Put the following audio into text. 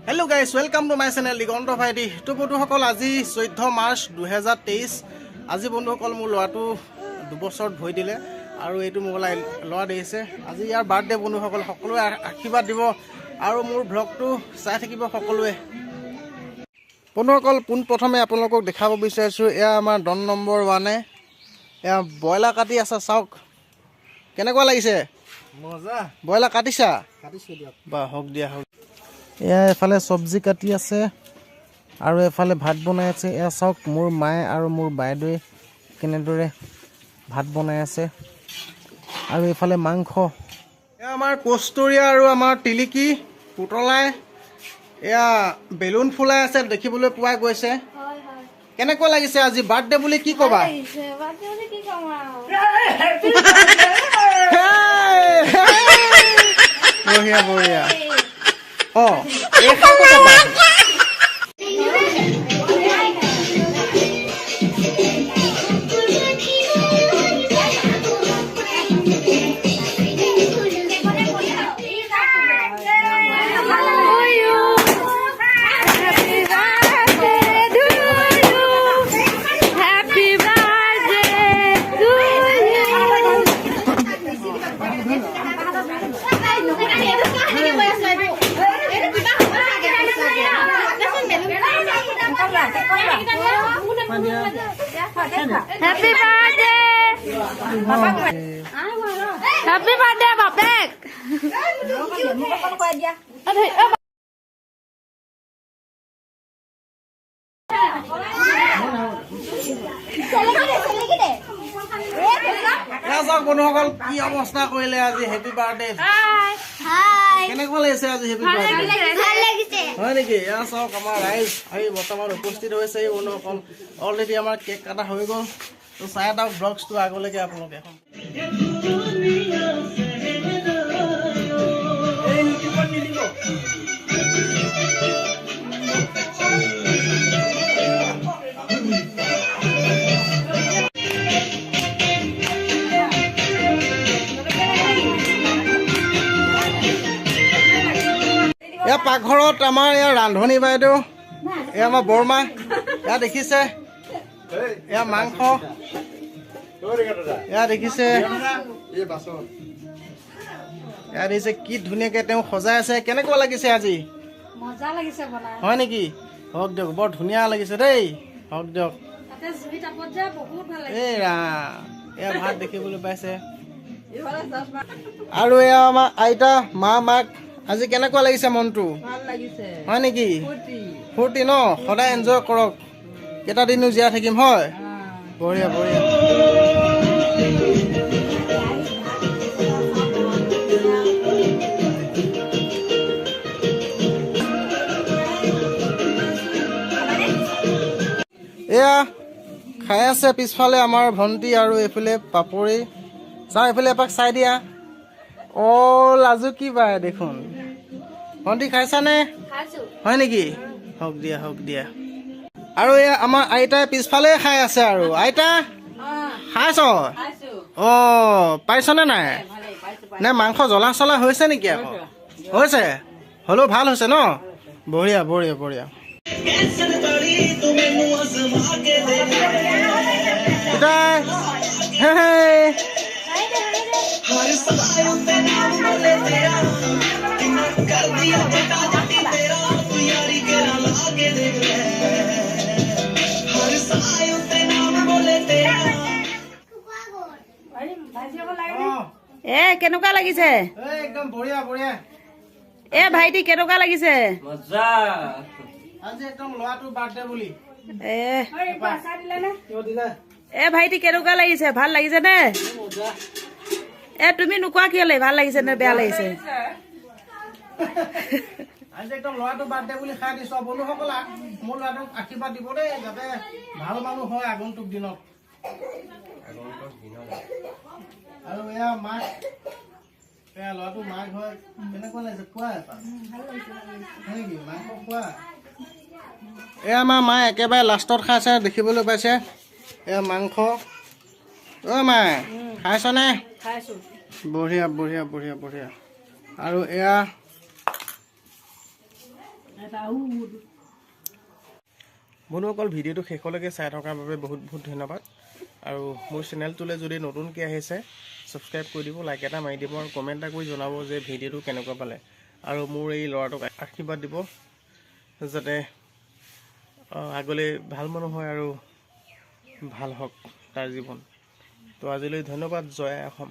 Hello guys, welcome to my channel Digonto Bhaiti. To বন্ধুসকল আজি 14 March 2023 আজি বন্ধুসকল মোৰ লৰাটো 2 বছৰত ভই দিলে আৰু এইটো মোবাইল লৰা দিছে আজি ইয়াৰ বাৰ্থডে বন্ধুসকল সকলোৱে আশীৰ্বাদ দিব আৰু মোৰ ব্লগটো চাই থাকিব সকলোৱে বন্ধুসকল পোন প্ৰথমে আপোনালোকক দেখাব বিচাৰিছো এয়া আমাৰ ডন নম্বৰ 1 এয়া বয়লা কাটি আছে চাওক কেনেকুৱা লাগিছে মজা বয়লা কাটিছা দিয়ক বা হক দিয়া হক এয়া এফালে সবজি কাটি আছে আৰু এফালে ভাত বনাই আছে এয়া চাওক মোৰ মায়ে আৰু মোৰ বাইদেৱে কেনেদৰে ভাত বনাই আছে আৰু এফালে মাংস এয়া আমাৰ কষ্টৰীয়া আৰু আমাৰ টিলিকি পুতলাই এয়া বেলুন ফুলাই আছে দেখিবলৈ পোৱা গৈছে কেনেকুৱা লাগিছে আজি বাৰ্থডে বুলি কি কবা বঢ়িয়া বঢ়িয়া Oh, esa cosa pasa. Happy birthday! Happy birthday, Babek! বন্ধুসকল কি অৱস্থা কৰিলে আজি হেপি বাৰ্থডে কেনেকুৱা লাগিছে আজি হেপি বাৰ্থডে হয় নেকি এয়া চাওক আমাৰ ৰাইজ আহি বৰ্তমান উপস্থিত হৈছে এই বন্ধুসকল অলৰেডি আমাৰ কেক কাটা হৈ গ'ল তো চাই থাকক ব্লগছটো আগলৈকে আপোনালোকে এয়া পাকঘৰত আমাৰ ইয়াৰ ৰান্ধনী বাইদেউ এয়া আমাৰ বৰমা এয়া দেখিছে এয়া মাংস এয়া দেখিছে এয়া দেখিছে কি ধুনীয়াকে তেওঁ সজাই আছে কেনেকুৱা লাগিছে আজি মজা লাগিছে বনাই হয় নেকি হওক দিয়ক বৰ ধুনীয়া লাগিছে দেই হওক দিয়ক তাতে জুই তাপত যে বহুত ভাল লাগিছে এই ৰা এয়া ভাত দেখিবলৈ পাইছে আৰু এয়া আমাৰ আইতা মা মাক আজি কেনেকুৱা লাগিছে মনটো ভাল লাগিছে হয় নেকি ফূৰ্তি ন সদায় এনজয় কৰক কেইটা দিনো জীয়াই থাকিম হয় বঢ়িয়া বঢ়িয়া এয়া খাই আছে পিছফালে আমাৰ ভণ্টি আৰু এইফালে পাপৰি চাওঁ এইফালে এপাক চাই দিয়া অ লাজু কি বাই দেখোন ভণ্টি খাইছানে হয় নেকি হওক দিয়া আৰু এয়া আমাৰ আইতাই পিছফালে খাই আছে আৰু আইতা খাইছ অ পাইছনে নাই নে মাংস জ্বলা চলা হৈছে নেকি আকৌ হৈছে হ'লেও ভাল হৈছে ন বঢ়িয়া বঢ়িয়া বঢ়িয়া কেনেকুৱা লাগিছে একদম বঢ়িয়া বঢ়িয়া ভাইটি কেনেকুৱা লাগিছে মজা আজি একদম ল'ৰাটোৰ বাৰ্থডে বুলি ভাইটি কেনেকুৱা লাগিছে ভাল লাগিছে নে তুমি নোকোৱা কিয়লে ভাল লাগিছে নে বেয়া লাগিছে আজি একদম ল'ৰাটোৰ বাৰ্থডে বুলি খাই দিছো বন্ধুসকল মোৰ ল'ৰাটোক আশীৰ্বাদ দিব দেই যাতে ভাল মানুহ হয় আগন্তুক দিনত আৰু এয়া মাক এয়া ল'ৰাটো মাক হয় কেনেকুৱা লাগিছে খোৱা নেকি মাংস খোৱা এয়া আমাৰ মায়ে একেবাৰে লাষ্টত খাইছে দেখিবলৈ পাইছে এয়া মাংস অ মা খাইছনে বঢ়িয়া বঢ়িয়া বঢ়িয়া বঢ়িয়া আৰু এয়া বন্ধুসকল ভিডিঅ'টো শেষলৈকে চাই থকাৰ বাবে বহুত বহুত ধন্যবাদ আৰু মোৰ চেনেলটোলৈ যদি নতুনকৈ আহিছে ছাবস্ক্ৰাইব কৰি দিব, লাইক এটা মাৰি দিব আৰু কমেণ্ট এটা কৰি জনাব যে ভিডিঅ'টো কেনেকুৱা পালে আৰু মোৰ এই ল'ৰাটোক আশীৰ্বাদ দিব যাতে আগলৈ ভাল মানুহ হয় আৰু ভাল হওক তাৰ জীৱন। তো আজিলৈ ধন্যবাদ। জয় আই অসম।